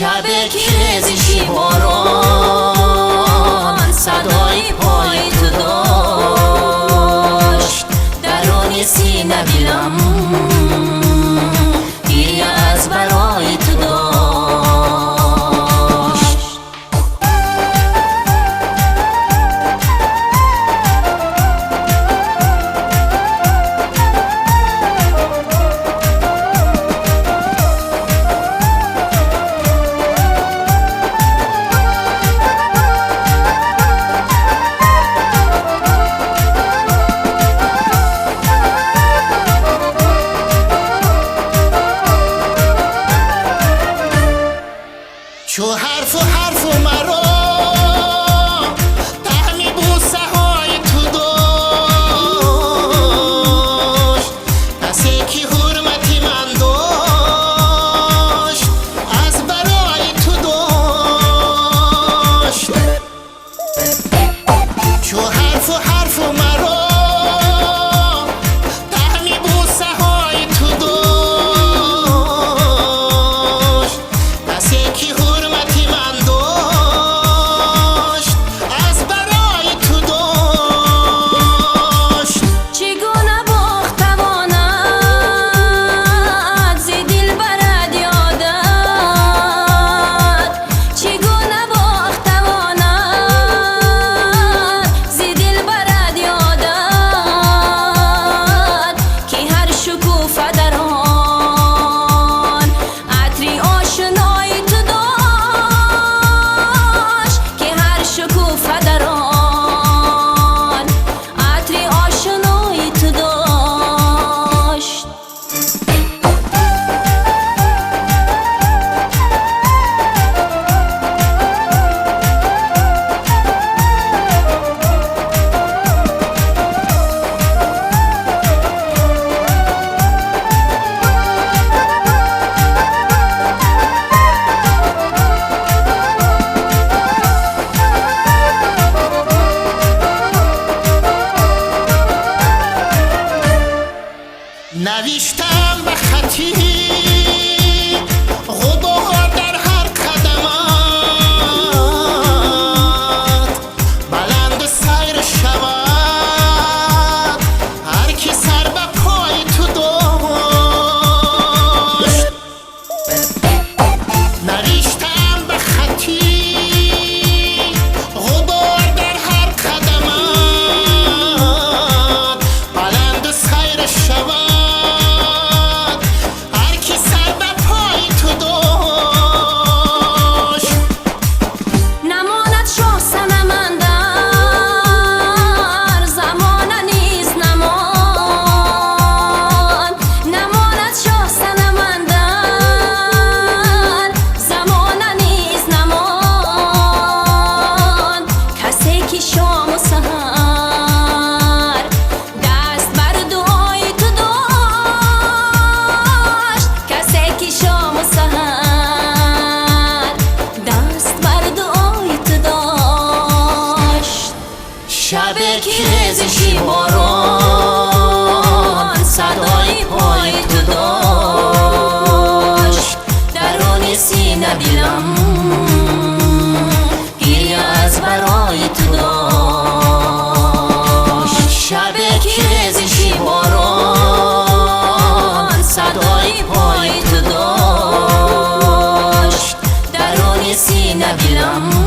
شب کیزشی باران صدای پای تو داشت، درون سینه بیلم گریه از برای تو داشت. چو حرف مرا تهمی بوسه های تو داشت، کسی که حرمتی من داشت از برای تو داشت. چو حرف مرا تهمی بوسه های تو داشت، کسی که نوشتم به خطی غبار در هر قدمت، بلند سیر شود هر کی سر به پای تو داشت. نوشتم به خطی غبار در هر قدمت، بلند سیر شود شب کیزشی باران صدای پای تو داشت، درون سینه بیلم گریه از برای تو داشت. شب کیزشی باران صدای پای تو داشت، درون سینه بیلم